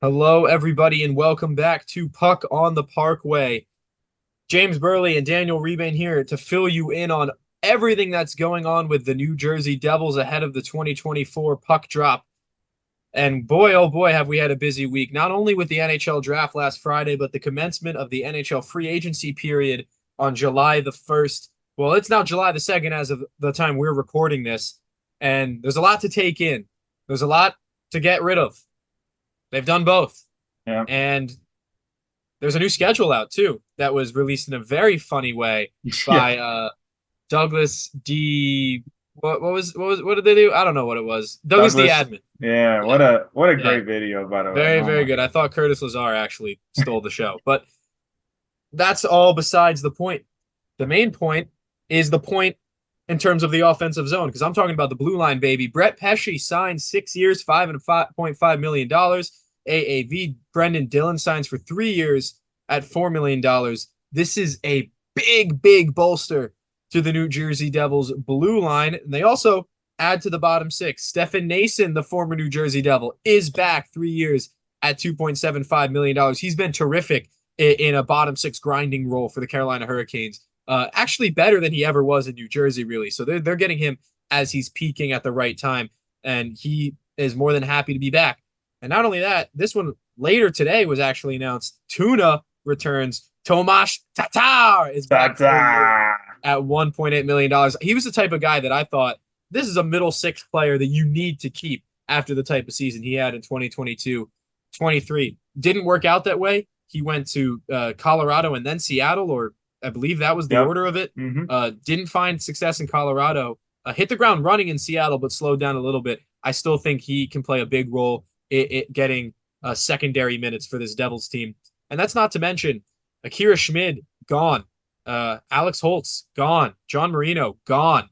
Hello, everybody, and welcome back to Puck on the Parkway. James Burley and Daniel Rebane here to fill you in on everything that's going on with the New Jersey Devils ahead of the 2024 puck drop. And boy, oh boy, have we had a busy week, not only with the NHL draft last Friday, but the commencement of the NHL free agency period on July the 1st. Well, it's now July the 2nd as of the time we're recording this. And there's a lot to take in, there's a lot to get rid of. They've done both. Yeah. And there's a new schedule out too that was released in a very funny way Yeah. by Douglas D. What did they do? I don't know what it was. Douglas D. Douglas. Admin. Yeah. Yeah, What a yeah, great video, by the way. very Oh very my good. I God. thought Curtis Lazar actually stole the show, but that's all besides the point. The main point is the point in terms of the offensive zone because I'm talking about the blue line baby. Brett Pesce signed 6 years, $5.5 million. AAV Brendan Dillon signs for 3 years at $4 million. This is a big bolster to the New Jersey Devils blue line. And they also add to the bottom six. Stefan Nason, the former New Jersey Devil, is back 3 years at $2.75 million. He's been terrific in a bottom six grinding role for the Carolina Hurricanes. Actually better than he ever was in New Jersey, really. So they're getting him as he's peaking at the right time, and he is more than happy to be back. And not only that, this one later today was actually announced. Tuna returns. Tomas Tatar is Ta back ta. 4 years at $1.8 million. He was the type of guy that I thought this is a middle six player that you need to keep after the type of season he had in 2022-23. Didn't work out that way. He went to Colorado and then Seattle, or I believe that was the Yep. order of it. Mm-hmm. Didn't find success in Colorado. Hit the ground running in Seattle, but slowed down a little bit. I still think he can play a big role getting secondary minutes for this Devils team. And that's not to mention Akira Schmid, gone. Alex Holtz, gone. John Marino, gone.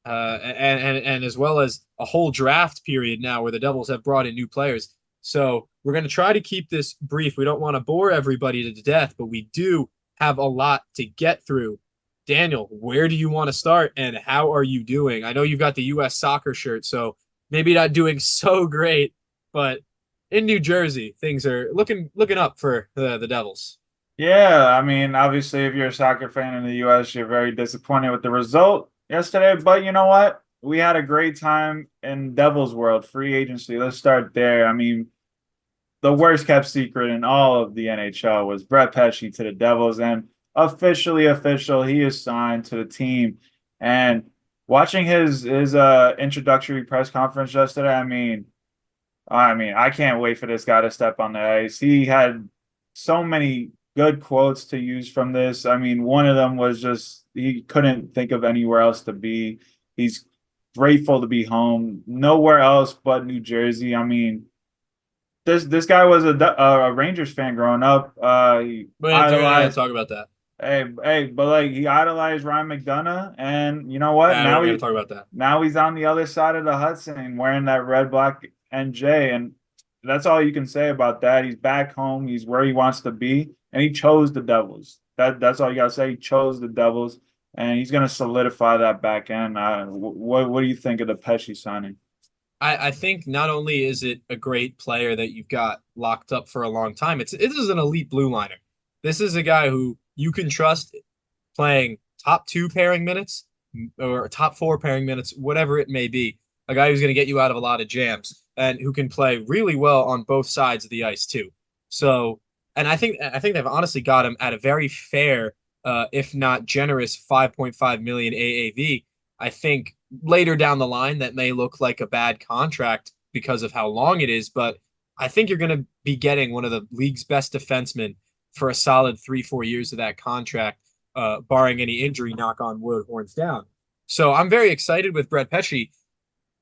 And as well as a whole draft period now where the Devils have brought in new players. So we're going to try to keep this brief. We don't want to bore everybody to death, but we do have a lot to get through. Daniel, where do you want to start and how are you doing? I know you've got the U.S. soccer shirt, so maybe not doing so great, but in New Jersey, things are looking up for the Devils. Yeah. I mean, obviously, if you're a soccer fan in the U.S., you're very disappointed with the result yesterday. But you know what? We had a great time in Devil's World, free agency. Let's start there. I mean, the worst kept secret in all of the NHL was Brett Pesce to the Devils, and officially official, he is signed to the team. And watching his introductory press conference yesterday, I mean, I can't wait for this guy to step on the ice. He had so many good quotes to use from this. I mean, one of them was just he couldn't think of anywhere else to be. He's grateful to be home, nowhere else but New Jersey. I mean, this guy was a Rangers fan growing up. He We're not going to idolized. talk about that. But like he idolized Ryan McDonough, and you know what? We don't got to talk about that. Now he's on the other side of the Hudson wearing that red black NJ, and that's all you can say about that. He's back home. He's where he wants to be, and he chose the Devils. That's all you gotta say. He chose the Devils, and he's gonna solidify that back end. What do you think of the Pesci signing? I think not only is it a great player that you've got locked up for a long time, it is an elite blue liner. This is a guy who you can trust playing top two pairing minutes or top four pairing minutes, whatever it may be. A guy who's going to get you out of a lot of jams and who can play really well on both sides of the ice too. So, and I think they've honestly got him at a very fair, if not generous, 5.5 million AAV. I think later down the line that may look like a bad contract because of how long it is, but I think you're going to be getting one of the league's best defensemen for a solid 3-4 years of that contract, barring any injury. Knock on wood, horns down. So I'm very excited with Brett Pesce.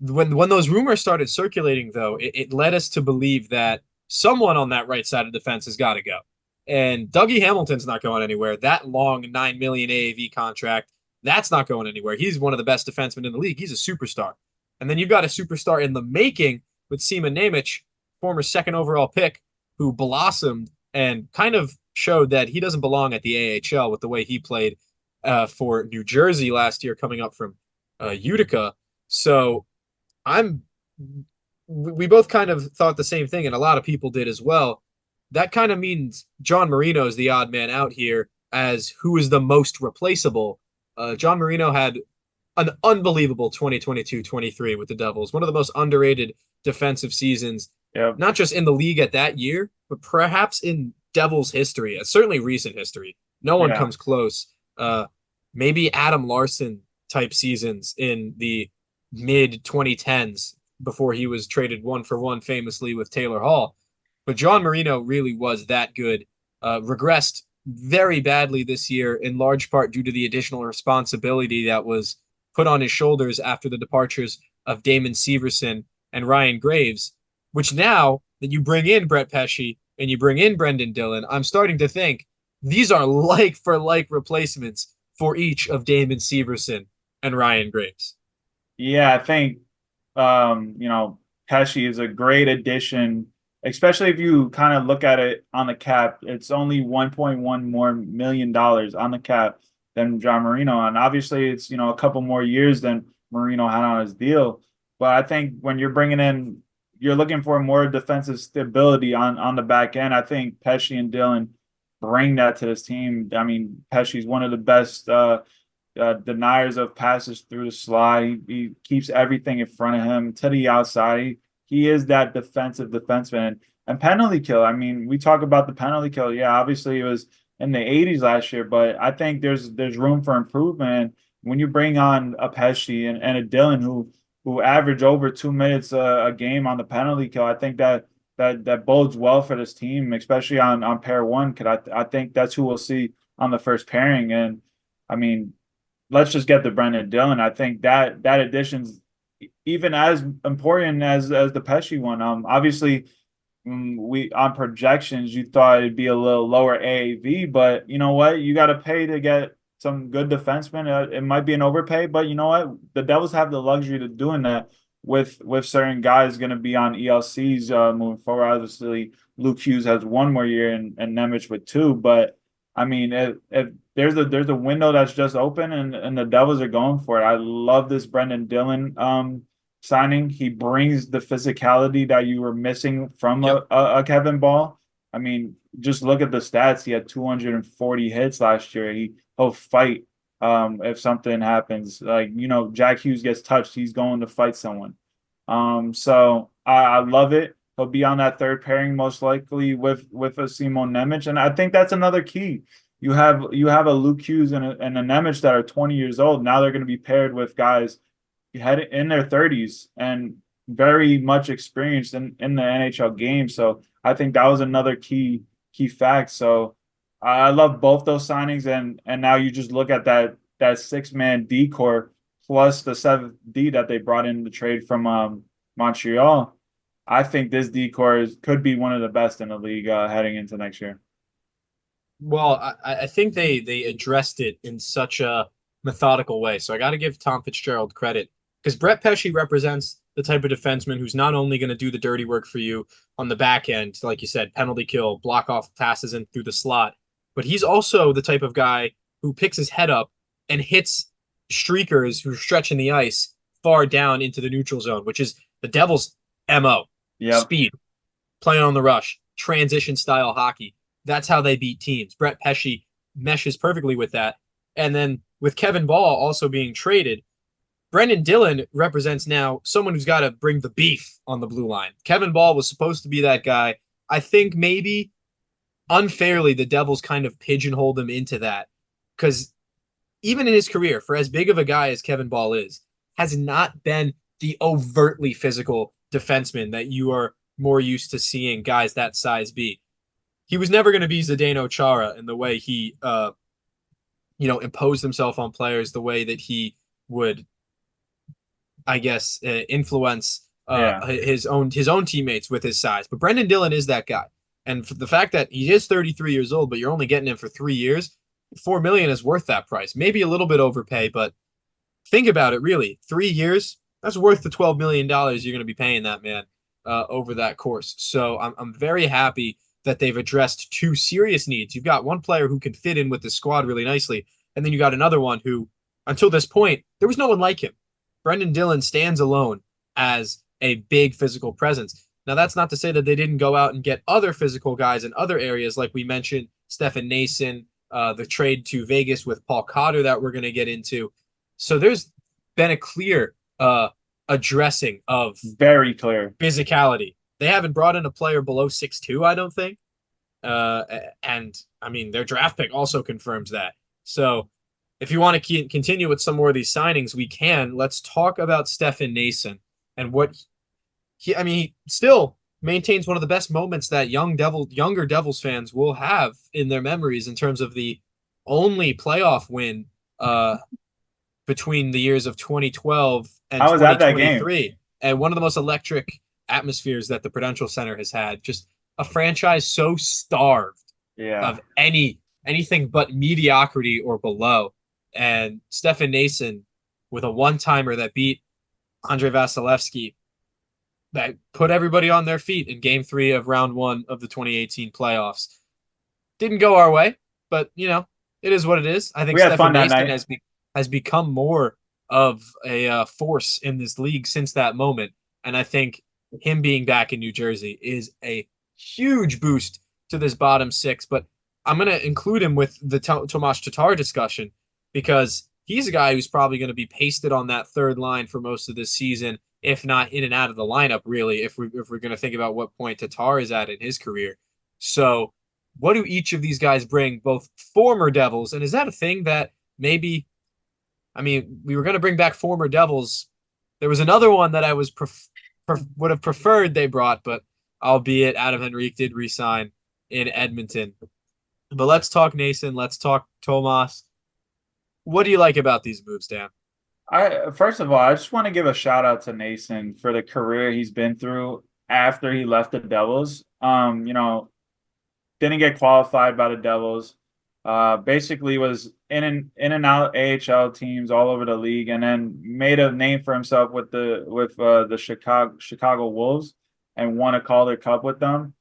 When those rumors started circulating, though, it led us to believe that someone on that right side of the fence has got to go. And Dougie Hamilton's not going anywhere. That long 9 million AAV contract, that's not going anywhere. He's one of the best defensemen in the league. He's a superstar. And then you've got a superstar in the making with Sima Nemec, former second overall pick, who blossomed and kind of showed that he doesn't belong at the AHL with the way he played for New Jersey last year, coming up from Utica. So I'm we both kind of thought the same thing, and a lot of people did as well. That kind of means John Marino is the odd man out here as who is the most replaceable. John Marino had an unbelievable 2022-23 with the Devils, one of the most underrated defensive seasons, Yep. not just in the league at that year, but perhaps in Devils history, certainly recent history. No one Yeah. comes close. Maybe Adam Larson type seasons in the mid 2010s before he was traded 1-for-1 famously with Taylor Hall. But John Marino really was that good. Regressed very badly this year, in large part due to the additional responsibility that was put on his shoulders after the departures of Damon Severson and Ryan Graves, which now that you bring in Brett Pesce and you bring in Brendan Dillon, I'm starting to think these are like for like replacements for each of Damon Severson and Ryan Graves. Yeah, I think Pesce is a great addition, especially if you kind of look at it on the cap. It's only 1.1 more million dollars on the cap than John Marino. And obviously it's, a couple more years than Marino had on his deal. But I think when you're bringing in, you're looking for more defensive stability on the back end. I think Pesce and Dillon bring that to this team. I mean, Pesce's one of the best deniers of passes through the slide. He keeps everything in front of him to the outside. He is that defensive defenseman. And penalty kill. I mean, we talk about the penalty kill. Yeah, obviously it was in the 80s last year, but I think there's room for improvement. When you bring on a Pesce and a Dillon who average over 2 minutes a game on the penalty kill, I think that bodes well for this team, especially on pair one. Because I think that's who we'll see on the first pairing. And I mean, let's just get the Brendan Dillon. I think that addition's even as important as the Pesce one. Obviously, we on projections you thought it'd be a little lower AAV, but you know what? You got to pay to get some good defensemen. It might be an overpay, but you know what? The Devils have the luxury to doing that with certain guys going to be on ELCs moving forward. Obviously, Luke Hughes has 1 more year and Nemec with 2, but I mean, if there's a window that's just open and the Devils are going for it. I love this Brendan Dillon signing. He brings the physicality that you were missing from Yep. a Kevin Ball. I mean, just look at the stats. He had 240 hits last year. He'll fight if something happens. Like, Jack Hughes gets touched, he's going to fight someone. So I love it. He'll be on that third pairing most likely with a Simon Nemec, and I think that's another key. You have a Luke Hughes and a Nemec that are 20 years old. Now they're going to be paired with guys head in their 30s and very much experienced in the NHL game. So I think that was another key fact. So I love both those signings, and now you just look at that 6-man D core plus the 7th D that they brought in the trade from Montreal. I think this decor could be one of the best in the league heading into next year. Well, I think they addressed it in such a methodical way. So I got to give Tom Fitzgerald credit because Brett Pesce represents the type of defenseman who's not only going to do the dirty work for you on the back end, like you said, penalty kill, block off passes in through the slot, but he's also the type of guy who picks his head up and hits streakers who are stretching the ice far down into the neutral zone, which is the Devils' MO. Yep. Speed, playing on the rush, transition style hockey. That's how they beat teams. Brett Pesce meshes perfectly with that. And then with Kevin Ball also being traded, Brendan Dillon represents now someone who's got to bring the beef on the blue line. Kevin Ball was supposed to be that guy. I think maybe unfairly the Devils kind of pigeonholed him into that because even in his career, for as big of a guy as Kevin Ball is, has not been the overtly physical defenseman that you are more used to seeing guys that size be. He was never going to be Zdeno Chara in the way he, imposed himself on players, the way that he would, I guess, influence Yeah. his own teammates with his size. But Brendan Dillon is that guy, and for the fact that he is 33 years old, but you're only getting him for 3 years, $4 million is worth that price. Maybe a little bit overpay, but think about it. Really, 3 years. That's worth the $12 million you're going to be paying that man over that course. So I'm very happy that they've addressed two serious needs. You've got one player who can fit in with the squad really nicely, and then you got another one who, until this point, there was no one like him. Brendan Dillon stands alone as a big physical presence. Now, that's not to say that they didn't go out and get other physical guys in other areas, like we mentioned, Stefan Nason, the trade to Vegas with Paul Cotter that we're going to get into. So there's been a clear addressing of Very clear. physicality. They haven't brought in a player below 6'2", I don't think. And I mean, their draft pick also confirms that. So if you want to continue with some more of these signings, we can. Let's talk about Stefan Nason and what he still maintains one of the best moments that younger Devils fans will have in their memories in terms of the only playoff win between the years of 2012 and I was at that game. 2023, and one of the most electric atmospheres that the Prudential Center has had. Just a franchise so starved Yeah. of anything but mediocrity or below. And Stefan Nason with a one-timer that beat Andrei Vasilevsky, that put everybody on their feet in Game 3 of Round 1 of the 2018 playoffs. Didn't go our way, but, it is what it is. I think Stefan Nason has become more of a force in this league since that moment. And I think him being back in New Jersey is a huge boost to this bottom six. But I'm going to include him with the Tomas Tatar discussion because he's a guy who's probably going to be pasted on that third line for most of this season, if not in and out of the lineup, really, if we're going to think about what point Tatar is at in his career. So what do each of these guys bring, both former Devils, and is that a thing that maybe, we were going to bring back former Devils. There was another one that I would have preferred they brought, but albeit Adam Henrique did resign in Edmonton. But let's talk Nason. Let's talk Tomas. What do you like about these moves, Dan? First of all, I just want to give a shout out to Nason for the career he's been through after he left the Devils. Didn't get qualified by the Devils. Basically was in and out AHL teams all over the league, and then made a name for himself with the Chicago Wolves and won a Calder Cup with them.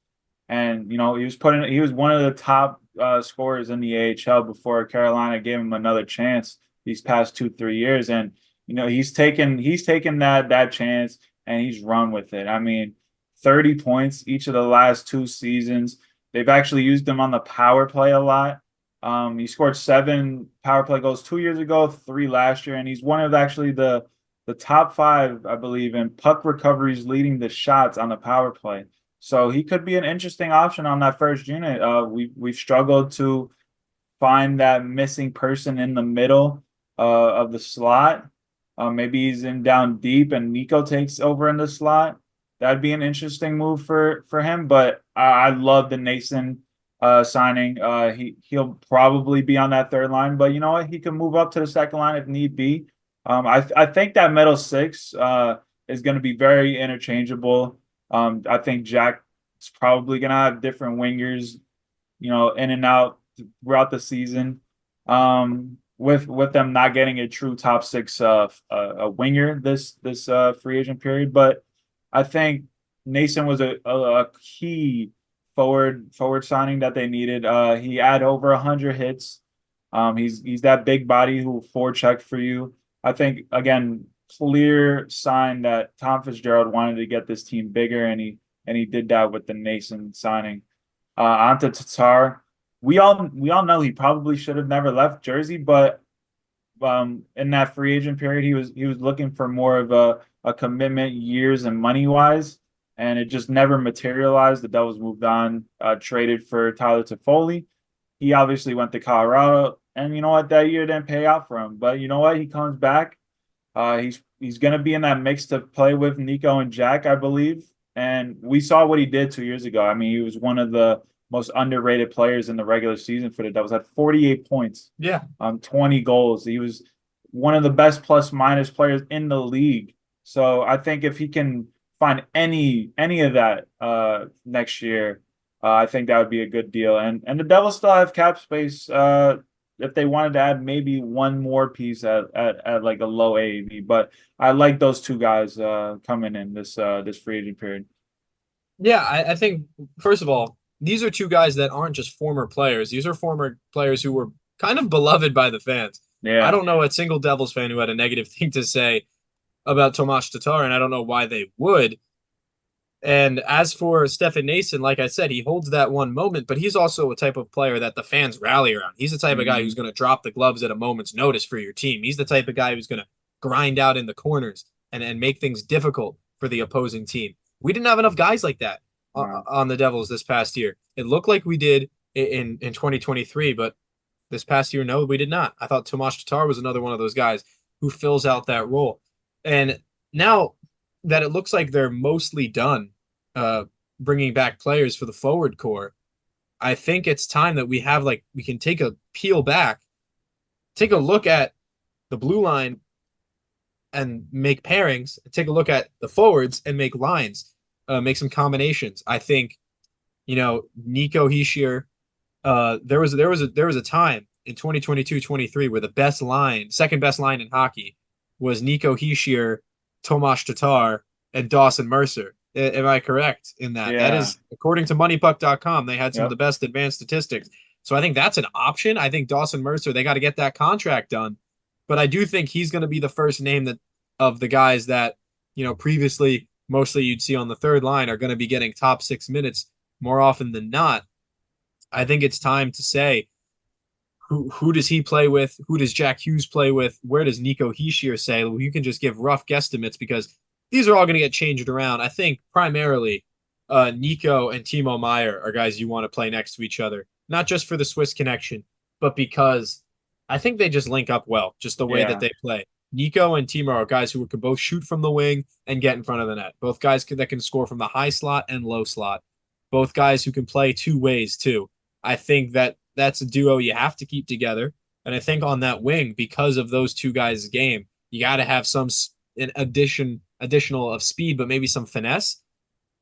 And he was one of the top scorers in the AHL before Carolina gave him another chance these past 2-3 years. And he's taken that chance and he's run with it. 30 points each of the last 2 seasons. They've actually used him on the power play a lot. He scored 7 power play goals 2 years ago, 3 last year, and he's one of actually the top 5, I believe, in puck recoveries, leading the shots on the power play. So he could be an interesting option on that first unit. We've struggled to find that missing person in the middle of the slot. Maybe he's in down deep and Nico takes over in the slot. That'd be an interesting move for him. But I love the Nason signing. He'll probably be on that third line, but you know what? He can move up to the second line if need be. I think that middle six is going to be very interchangeable. I think Jack's probably going to have different wingers, in and out throughout the season. With them not getting a true top 6 a winger this free agent period, but I think Nason was a key forward signing that they needed. He had over 100 hits. He's that big body who will forecheck for you. I think again, clear sign that Tom Fitzgerald wanted to get this team bigger, and he did that with the Nason signing. Anton Tatar, we all know he probably should have never left Jersey, but in that free agent period, he was looking for more of a commitment, years and money wise, and it just never materialized. The Devils moved on, traded for Tyler Toffoli. He obviously went to Colorado, and you know what, that year didn't pay out for him. But you know what, he comes back. He's going to be in that mix to play with Nico and Jack, I believe. And we saw what he did 2 years ago. He was one of the most underrated players in the regular season for the Devils. Had 48 points. Yeah. 20 goals. He was one of the best plus-minus players in the league. So I think if he can find any of that next year, I think that would be a good deal. And the Devils still have cap space if they wanted to add maybe one more piece at like a low AAV. But I like those 2 guys coming in this free agent period. Yeah, I think, first of all, these are 2 guys that aren't just former players. These are former players who were kind of beloved by the fans. Yeah. I don't know a single Devils fan who had a negative thing to say about Tomas Tatar, and I don't know why they would. And as for Stefan Nason, like I said, he holds that one moment, but he's also a type of player that the fans rally around. He's the type of guy who's Mhm. going to drop the gloves at a moment's notice for your team. He's the type of guy who's going to grind out in the corners and make things difficult for the opposing team. We didn't have enough guys like that No. on the Devils this past year. It looked like we did in 2023, but this past year, no, we did not. I thought Tomas Tatar was another one of those guys who fills out that role. And now that it looks like they're mostly done uh, bringing back players for the forward core, I think it's time that we can take a peel back, take a look at the blue line and make pairings, take a look at the forwards and make lines, make some combinations. I think, Nico Hischier, there was a time in 2022-23 where the best line, second best line in hockey was Nico Hischier, Tomas Tatar, and Dawson Mercer. Am I correct in that? That Yeah. is, according to MoneyPuck.com, they had some of the Yep. best advanced statistics. So I think that's an option. I think Dawson Mercer, they got to get that contract done. But I do think he's going to be the first name that of the guys that, previously mostly you'd see on the third line are going to be getting top 6 minutes more often than not. I think it's time to say who does he play with? Who does Jack Hughes play with? Where does Nico Hischier say? Well, you can just give rough guesstimates because these are all going to get changed around. I think primarily Nico and Timo Meyer are guys you want to play next to each other, not just for the Swiss connection, but because I think they just link up well, just the way that Yeah. they play. Nico and Timo are guys who can both shoot from the wing and get in front of the net. Both guys that can score from the high slot and low slot. Both guys who can play two ways too. I think that's a duo you have to keep together. And I think on that wing, because of those two guys' game, you got to have some an additional of speed, but maybe some finesse.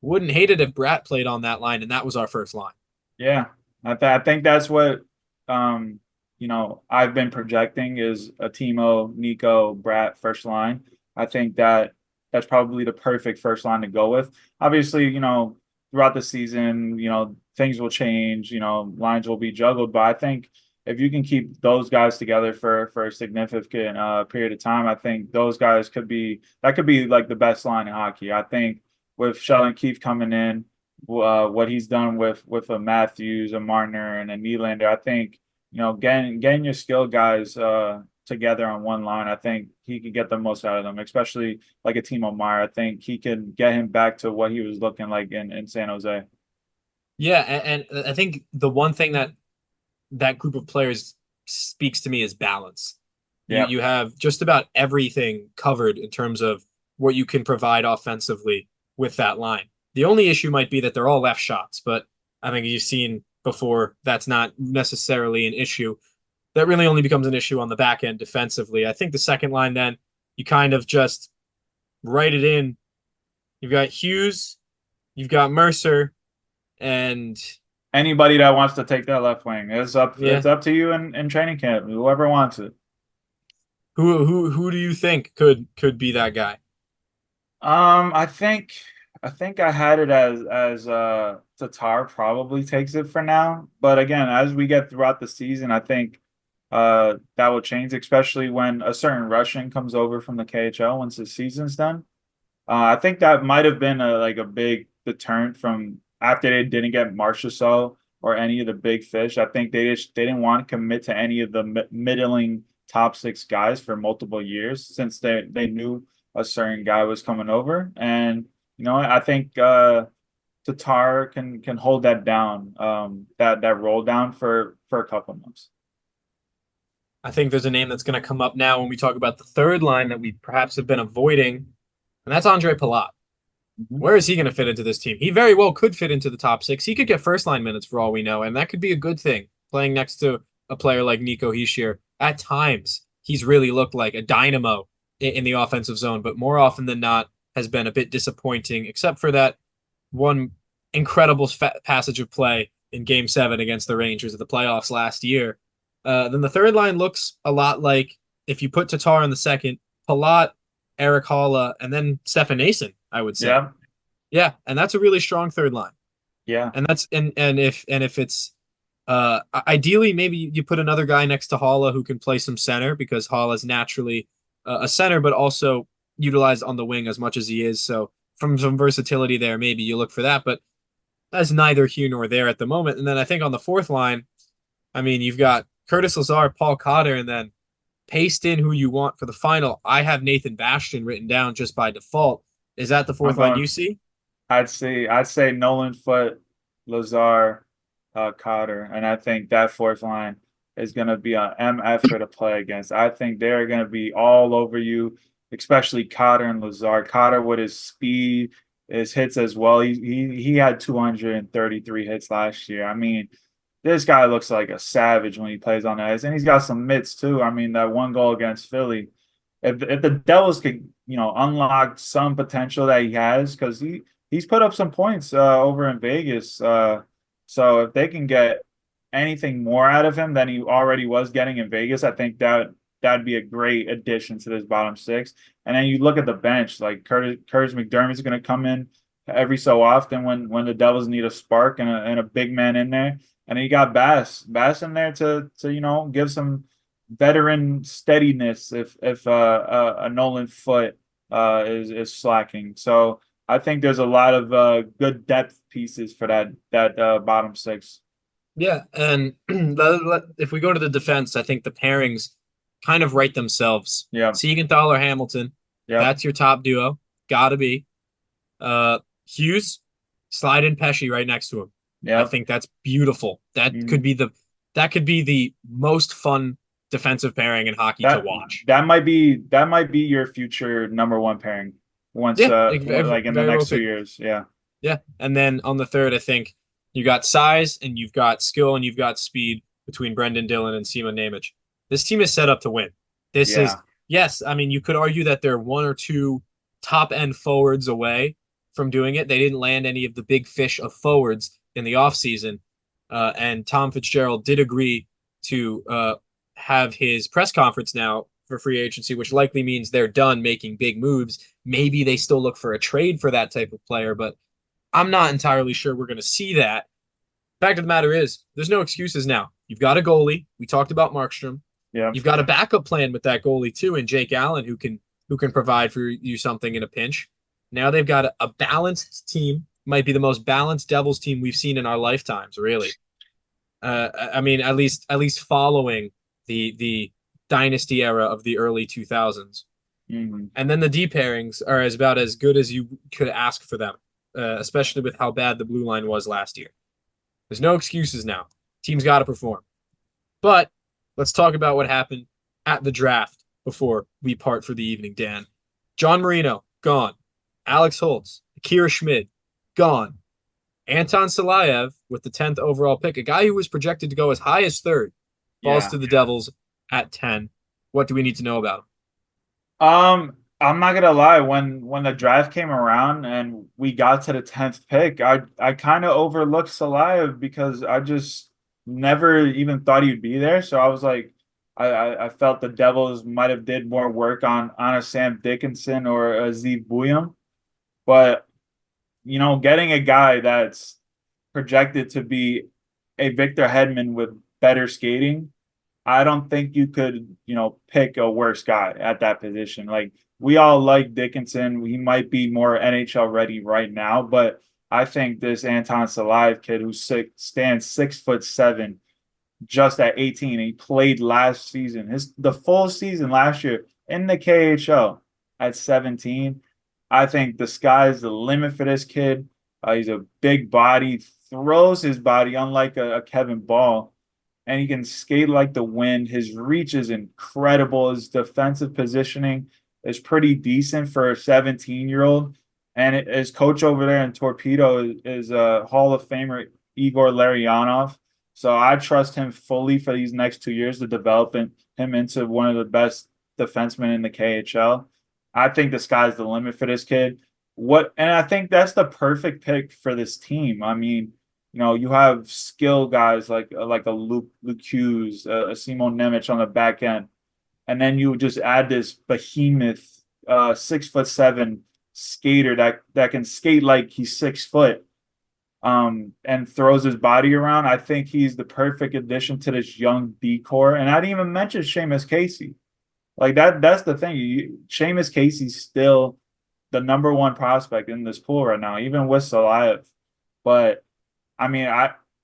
Wouldn't hate it if Bratt played on that line, and that was our first line. Yeah. I think that's what um I've been projecting is a Timo, Nico, Brat first line. I think that's probably the perfect first line to go with. Obviously, throughout the season, things will change, lines will be juggled, but I think if you can keep those guys together for a significant period of time, I think those guys could be like the best line in hockey. I think with Sheldon Keefe coming in, what he's done with a Matthews, a Marner, and a Nylander, I think getting your skill guys together on one line, I think he could get the most out of them, especially like a Timo Meyer. I think he can get him back to what he was looking like in San Jose. Yeah, and I think the one thing that group of players speaks to me is balance. You Yeah. you have just about everything covered in terms of what you can provide offensively with that line. The only issue might be that they're all left shots, but I think you've seen before that's not necessarily an issue. That really only becomes an issue on the back end defensively. I think the second line then you kind of just write it in. You've got Hughes, you've got Mercer, and Anybody that wants to take that left wing, yeah, it's up to you in training camp. Whoever wants it. who do you think could be that guy? I think I had it as Tatar probably takes it for now. But again, as we get throughout the season, I think that will change, especially when a certain Russian comes over from the KHL once the season's done. I think that might have been a big deterrent from after they didn't get Marchessault or any of the big fish. I think they didn't want to commit to any of the middling top six guys for multiple years since they knew a certain guy was coming over. And I think Tatar can hold that down, that roll down for a couple months. I think there's a name that's going to come up now when we talk about the third line that we perhaps have been avoiding, and that's Andre Palat. Mhm. Where is he going to fit into this team? He very well could fit into the top six. He could get first line minutes for all we know, and that could be a good thing. Playing next to a player like Nico Hischier, at times he's really looked like a dynamo in the offensive zone, but more often than not has been a bit disappointing, except for that one incredible passage of play in Game 7 against the Rangers of the playoffs last year. Then the third line looks a lot like if you put Tatar in the second, Palat, Eric Halla, and then Stefan Nason, I would say. Yeah, Yeah, and that's a really strong third line. yeah, And that's and if it's ideally maybe you put another guy next to Halla who can play some center because Halla is naturally a center, but also utilized on the wing as much as he is. So from some versatility there, maybe you look for that, but that's neither here nor there at the moment. And then I think on the fourth line, I mean, you've got Curtis Lazar, Paul Cotter, and then paste in who you want for the final. I have Nathan Bastian written down just by default. Is that the I'm fourth line going. you see? I'd say Nolan Foot, Lazar, Cotter, and I think that fourth line is going to be an MF to play against. I think they're going to be all over you, especially Cotter and Lazar. Cotter with his speed, his hits as well. He had 233 hits last year. I mean, this guy looks like a savage when he plays on the ice, and he's got some mitts too. I mean, that one goal against Philly. If the Devils could, unlock some potential that he has, because he's put up some points over in Vegas. So if they can get anything more out of him than he already was getting in Vegas, I think that'd be a great addition to this bottom six. And then you look at the bench, like Curtis McDermott's going to come in every so often when the Devils need a spark and a big man in there. And then you got Bass in there to give some veteran steadiness if a Nolan Foot is slacking. So I think there's a lot of good depth pieces for that bottom six. Yeah, and if we go to the defense, I think the pairings kind of write themselves. Yeah. Siegenthaler, Hamilton, Yeah. that's your top duo. Gotta be. Hughes, slide in Pesce right next to him. I Yeah. think that's beautiful. That could be the most fun defensive pairing in hockey to watch. That might be your future number one pairing once Yeah, like in the very well next 2 could. years. Yeah. Yeah, and then on the third, I think you got size and you've got skill and you've got speed between Brendan Dillon and Simon Nemec. This team is set up to win. This is Yeah. yes. I mean, you could argue that they're one or two top end forwards away from doing it. They didn't land any of the big fish of forwards in the offseason. And Tom Fitzgerald did agree to have his press conference now for free agency, which likely means they're done making big moves. Maybe they still look for a trade for that type of player, but I'm not entirely sure we're going to see that. Fact of the matter is, there's no excuses now. You've got a goalie. We talked about Markstrom. Yeah. You've got a backup plan with that goalie too, and Jake Allen, who can provide for you something in a pinch. Now they've got a balanced team. Might be the most balanced Devils team we've seen in our lifetimes, really. I mean, at least following the dynasty era of the early 2000s. Mm-hmm. And then the D pairings are about as good as you could ask for them, especially with how bad the blue line was last year. There's no excuses now. Team's got to perform. But let's talk about what happened at the draft before we part for the evening, Dan. John Marino, gone. Alex Holtz, Akira Schmid, gone. Anton Silayev with the 10th overall pick, a guy who was projected to go as high as third, falls to the Devils at 10. What do we need to know about him? I'm not gonna lie, when the draft came around and we got to the 10th pick, I kind of overlooked Salayev because I just never even thought he'd be there. So I was like, I felt the Devils might have did more work on a Sam Dickinson or a Zeev Buium. But getting a guy that's projected to be a Victor Hedman with better skating, I don't think you could, pick a worse guy at that position. Like, we all like Dickinson. He might be more NHL ready right now, but I think this Anton Silayev kid who stands 6'7", just at 18, he played last season, the full season last year in the KHL at 17. I think the sky's the limit for this kid. He's a big body, throws his body unlike a Kevin Ball, and he can skate like the wind. His reach is incredible. His defensive positioning is pretty decent for a 17-year-old. And his coach over there in Torpedo is a Hall of Famer, Igor Larionov. So I trust him fully for these next 2 years to develop him into one of the best defensemen in the KHL. I think the sky's the limit for this kid. And I think that's the perfect pick for this team. I mean, you have skill guys like a Luke Hughes, a Simon Nemec on the back end, and then you just add this behemoth 6'7" skater that can skate like he's 6 foot, and throws his body around. I think he's the perfect addition to this young D core. And I didn't even mention Seamus Casey. Like that's the thing. Seamus Casey's still the number one prospect in this pool right now, even with Silayev. But I mean,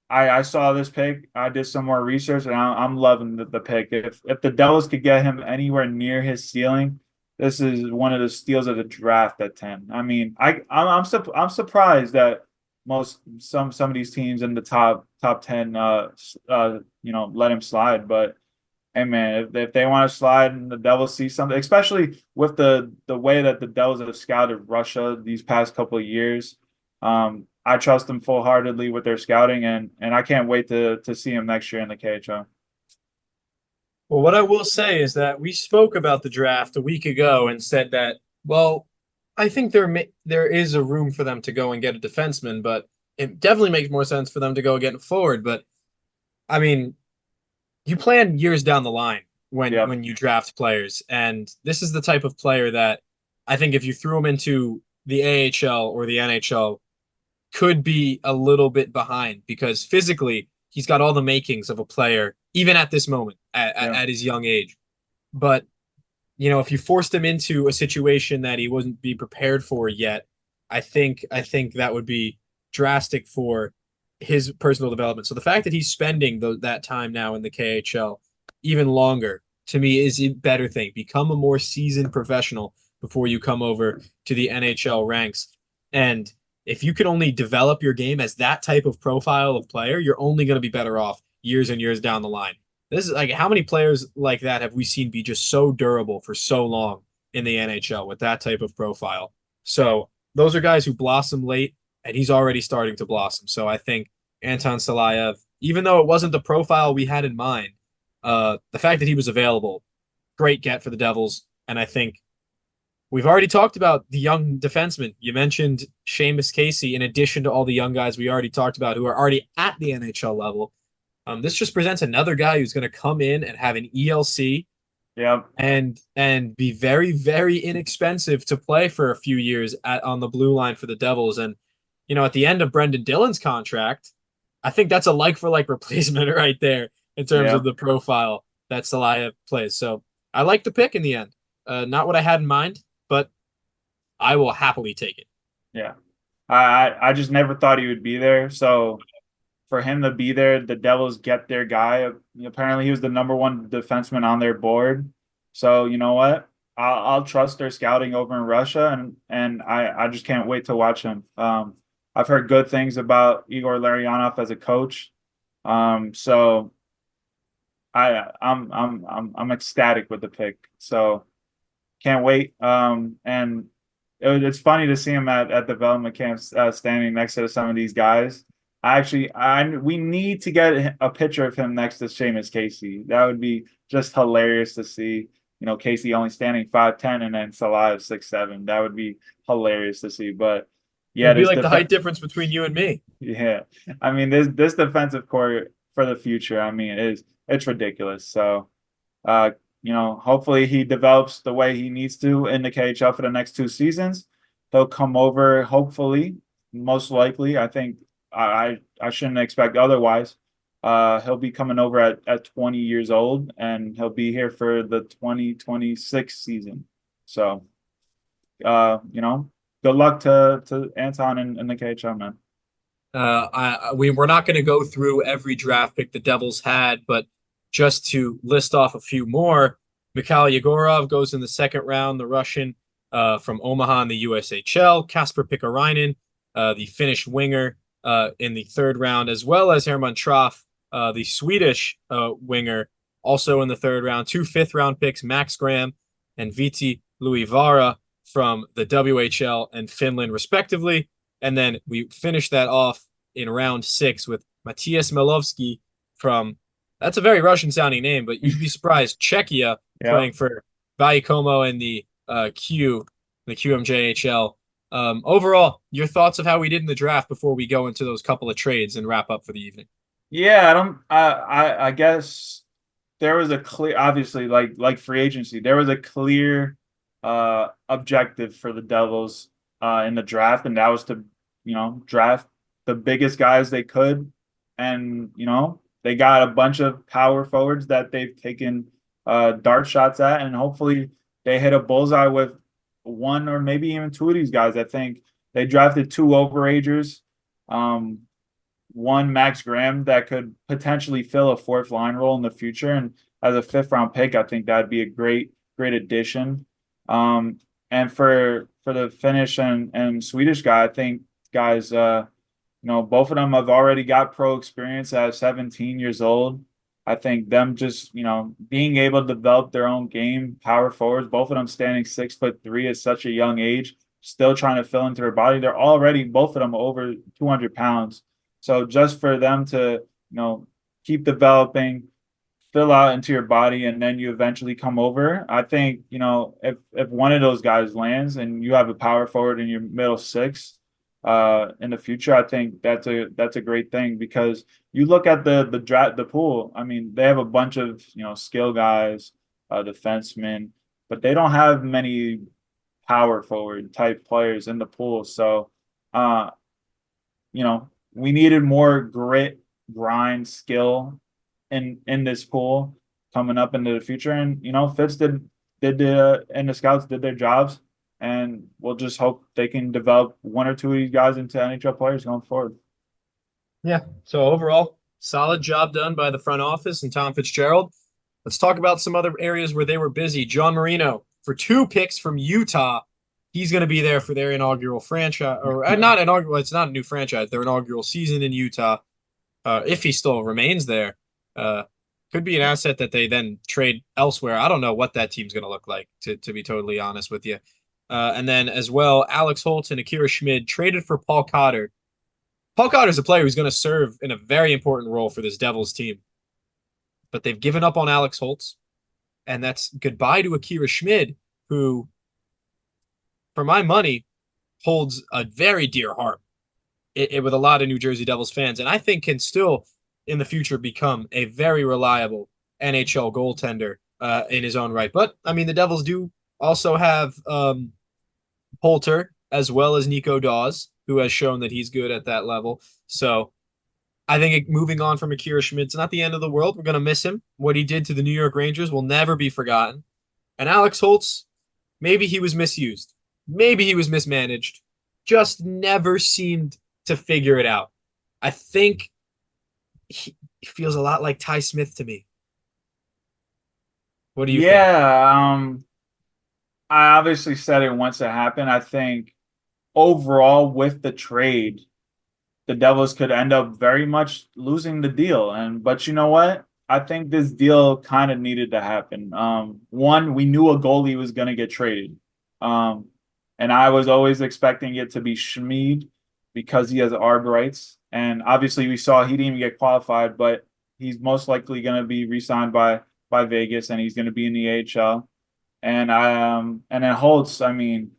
I saw this pick. I did some more research, and I'm loving the pick. If the Devils could get him anywhere near his ceiling, this is one of the steals of the draft at 10. I mean, I'm surprised that some of these teams in the top 10 let him slide. But hey man, if they want to slide and the Devils see something, especially with the way that the Devils have scouted Russia these past couple of years, I trust them full heartedly with their scouting, and I can't wait to see him next year in the KHL. Well, what I will say is that we spoke about the draft a week ago and said that, well, I think there is a room for them to go and get a defenseman, but it definitely makes more sense for them to go get a forward. But I mean, you plan years down the line Yep. when you draft players, and this is the type of player that I think if you threw him into the AHL or the NHL, could be a little bit behind because physically he's got all the makings of a player, even at this moment, Yeah. at his young age. But if you forced him into a situation that he wasn't be prepared for yet, I think that would be drastic for his personal development. So the fact that he's spending that time now in the KHL even longer to me is a better thing. Become a more seasoned professional before you come over to the NHL ranks. And if you can only develop your game as that type of profile of player, you're only going to be better off years and years down the line. This is like how many players like that have we seen be just so durable for so long in the NHL with that type of profile? So those are guys who blossom late, and he's already starting to blossom. So I think Anton Silayev, even though it wasn't the profile we had in mind, the fact that he was available, great get for the Devils. And I think we've already talked about the young defensemen. You mentioned Seamus Casey, in addition to all the young guys we already talked about who are already at the NHL level. This just presents another guy who's going to come in and have an ELC Yep. and be very, very inexpensive to play for a few years on the blue line for the Devils. And at the end of Brendan Dillon's contract, I think that's a like for like replacement right there in terms of Yep. the profile that Salah plays. So I like the pick in the end. Not what I had in mind, but I will happily take it. Yeah. I just never thought he would be there. So for him to be there, the Devils get their guy. Apparently, he was the number one defenseman on their board. So you know what? I'll trust their scouting over in Russia, and I just can't wait to watch him. I've heard good things about Igor Larionov as a coach. So I'm ecstatic with the pick. So can't wait. And it's funny to see him at development camps standing next to some of these guys. We need to get a picture of him next to Seamus Casey. That would be just hilarious to see. Casey only standing 5'10" and then Salah 6'7". That would be hilarious to see. But yeah, It'd be like the height difference between you and me. yeah, I mean this defensive core for the future. I mean, it's ridiculous. So, hopefully he develops the way he needs to in the KHL for the next 2 seasons. He'll come over, hopefully, most likely. I think I shouldn't expect otherwise. He'll be coming over at 20 years old, and he'll be here for the 2026 season. So, good luck to Anton in the KHL, man. We're not going to go through every draft pick the Devils had, but just to list off a few more, Mikhail Yegorov goes in the second round, the Russian from Omaha in the USHL, Kasper Pikarainen, the Finnish winger in the third round, as well as Herman Traff, the Swedish winger, also in the third round. 2 fifth-round picks, Max Graham and Viti Luivara from the WHL and Finland, respectively. And then we finished that off in round 6 with Matthias Melovsky from, that's a very Russian-sounding name, but you'd be surprised, Czechia, Yeah. playing for Vaikomo in the QMJHL. Overall, your thoughts of how we did in the draft before we go into those couple of trades and wrap up for the evening? Yeah, I don't. I guess there was a clear, obviously, like free agency. There was a clear objective for the Devils in the draft, and that was to draft the biggest guys they could, and they got a bunch of power forwards that they've taken dart shots at, and hopefully they hit a bullseye with one or maybe even two of these guys. I think they drafted two overagers, one Max Graham that could potentially fill a fourth line role in the future, and as a fifth round pick, I think that'd be a great addition. And for the Finnish and Swedish guy, I think guys, both of them have already got pro experience at 17 years old. I think them just, being able to develop their own game, power forwards, both of them standing 6'3" at such a young age, still trying to fill into their body. They're already, both of them, over 200 pounds. So just for them to, keep developing, fill out into your body, and then you eventually come over. I think, if one of those guys lands and you have a power forward in your middle six in the future, I think that's a great thing, because you look at the pool. I mean, they have a bunch of skill guys, defensemen, but they don't have many power forward type players in the pool. So we needed more grit, grind, skill in this pool coming up into the future. And Fitz and the scouts did their jobs, and we'll just hope they can develop one or two of these guys into NHL players going forward. Yeah. So overall, solid job done by the front office and Tom Fitzgerald. Let's talk about some other areas where they were busy. John Marino, for 2 picks from Utah. He's going to be there for their inaugural franchise, or not inaugural. It's not a new franchise. Their inaugural season in Utah. If he still remains there, could be an asset that they then trade elsewhere. I don't know what that team's going to look like, to be totally honest with you. And then as well, Alex Holtz and Akira Schmid traded for Paul Cotter. Paul Cotter is a player who's going to serve in a very important role for this Devils team. But they've given up on Alex Holtz, and that's goodbye to Akira Schmid, who, for my money, holds a very dear heart with a lot of New Jersey Devils fans, and I think can still, in the future, become a very reliable NHL goaltender in his own right. But, I mean, the Devils do also have Holter as well as Nico Dawes, who has shown that he's good at that level. So I think moving on from Akira Schmid's not the end of the world. We're going to miss him. What he did to the New York Rangers will never be forgotten. And Alex Holtz, maybe he was misused. Maybe he was mismanaged. Just never seemed to figure it out. I think he feels a lot like Ty Smith to me. What do you think? Yeah, I obviously said it once it happened. I think overall with the trade, the Devils could end up very much losing the deal. But you know what? I think this deal kind of needed to happen. One, we knew a goalie was going to get traded. And I was always expecting it to be Schmid because he has ARB rights. And obviously we saw he didn't even get qualified, but he's most likely going to be re-signed by Vegas, and he's going to be in the AHL. And then Holtz, I mean,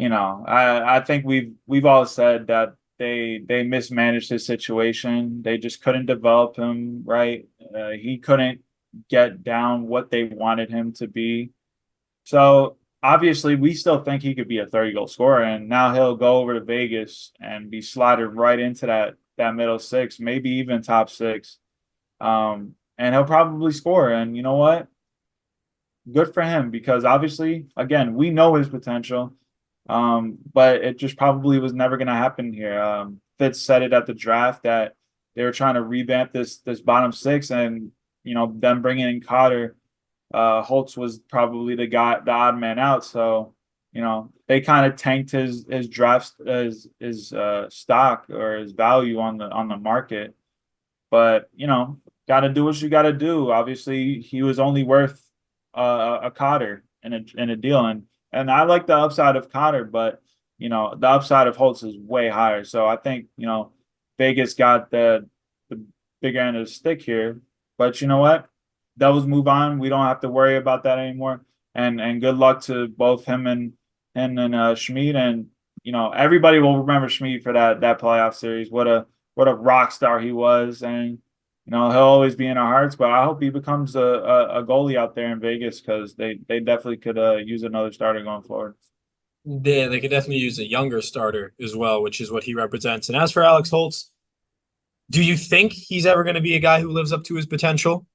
I think we've all said that they mismanaged his situation. They just couldn't develop him right. He couldn't get down what they wanted him to be. So obviously, we still think he could be a 30-goal scorer, and now he'll go over to Vegas and be slotted right into that middle six, maybe even top six. And he'll probably score. And you know what? Good for him, because obviously, again, we know his potential. But it just probably was never going to happen here. Fitz said it at the draft that they were trying to revamp this bottom six, and them bringing in Cotter, Holtz was probably the odd man out. So they kind of tanked his draft, his stock or his value on the market. But got to do what you got to do. Obviously, he was only worth a Cotter in a deal, and I like the upside of Cotter, but the upside of Holtz is way higher. So I think Vegas got the bigger end of the stick here. But you know what? Devils move on. We don't have to worry about that anymore. And good luck to both him and Schmid. And everybody will remember Schmid for that playoff series. What a rock star he was. And he'll always be in our hearts. But I hope he becomes a goalie out there in Vegas, because they definitely could use another starter going forward. Yeah, they could definitely use a younger starter as well, which is what he represents. And as for Alex Holtz, do you think he's ever going to be a guy who lives up to his potential?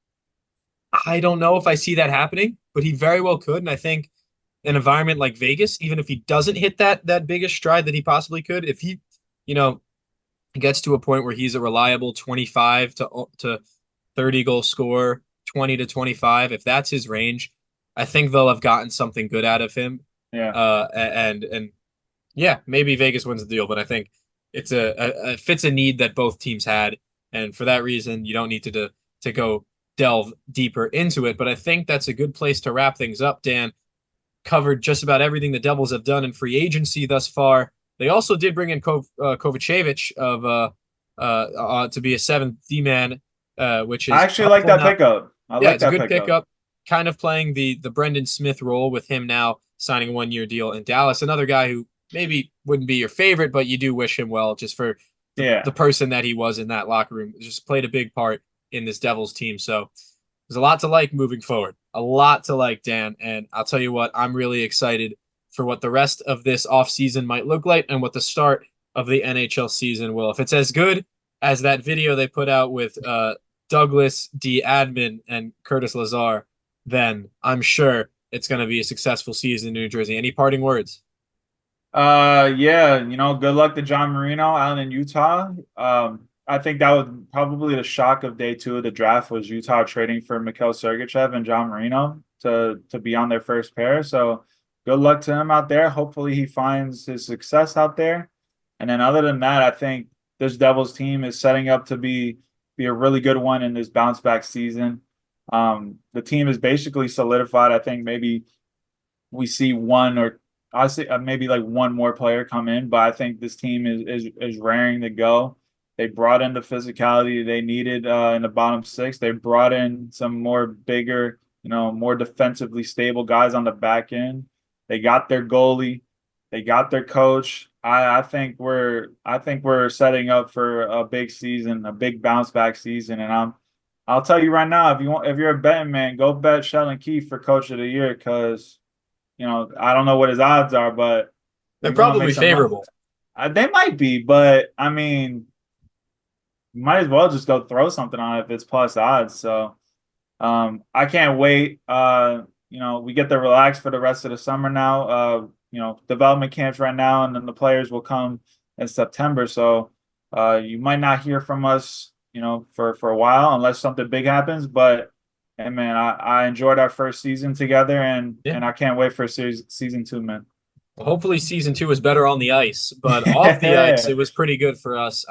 I don't know if I see that happening, but he very well could. And I think an environment like Vegas, even if he doesn't hit that biggest stride that he possibly could, if he, you know, gets to a point where he's a reliable 25 to 30 goal scorer, 20 to 25, if that's his range, I think they'll have gotten something good out of him. Yeah. And yeah, maybe Vegas wins the deal, but I think it's a fits a need that both teams had, and for that reason, you don't need to go delve deeper into it. But I think that's a good place to wrap things up. Dan covered just about everything the Devils have done in free agency thus far. They also did bring in Kovacevic of to be a seventh D man, which I is actually like helpful that now. pickup. I Yeah, like it's a that good pickup. pickup. Kind of playing the Brendan Smith role with him now signing a 1 year deal in Dallas. Another guy who maybe wouldn't be your favorite, but you do wish him well just for the Yeah. person that he was in that locker room. Just played a big part in this Devils team. So there's a lot to like moving forward. A lot to like, Dan. And I'll tell you what, I'm really excited for what the rest of this offseason might look like and what the start of the NHL season will. If it's as good as that video they put out with Douglas D. Admin and Curtis Lazar, then I'm sure it's going to be a successful season in New Jersey. Any parting words? Yeah, good luck to John Marino out in Utah. I think that was probably the shock of day two of the draft was Utah trading for Mikhail Sergachev and John Marino to be on their first pair. So good luck to him out there. Hopefully he finds his success out there. And then other than that, I think this Devils team is setting up to be a really good one in this bounce back season. The team is basically solidified. I think maybe we see one or I see maybe like one more player come in, but I think this team is raring to go. They brought in the physicality they needed in the bottom six. They brought in some more bigger, more defensively stable guys on the back end. They got their goalie. They got their coach. I think we're setting up for a big season, a big bounce back season. And I'll tell you right now, if you're a betting man, go bet Sheldon Keefe for Coach of the Year because I don't know what his odds are, but They're you're gonna make probably some money. favorable. They might be, but I mean, you might as well just go throw something on it if it's plus odds. So I can't wait. We get to relax for the rest of the summer now. Development camps right now, and then the players will come in September. So you might not hear from us, for a while unless something big happens. But hey, man, I enjoyed our first season together, and Yeah. and I can't wait for season two, man. Well, hopefully season two is better on the ice, but off the ice, it was pretty good for us.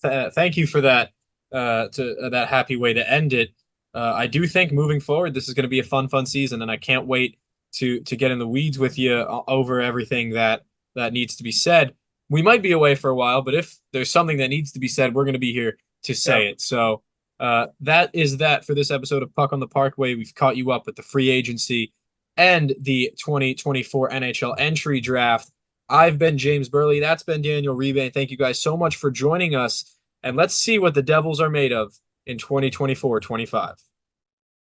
Thank you for that that happy way to end it. I do think moving forward, this is going to be a fun season, and I can't wait to get in the weeds with you over everything that needs to be said. We might be away for a while, but if there's something that needs to be said, we're going to be here to say Yep. it. So that is that for this episode of Puck on the Parkway. We've caught you up with the free agency and the 2024 NHL entry draft. I've been James Burley. That's been Daniel Rebane. Thank you guys so much for joining us. And let's see what the Devils are made of in 2024-25.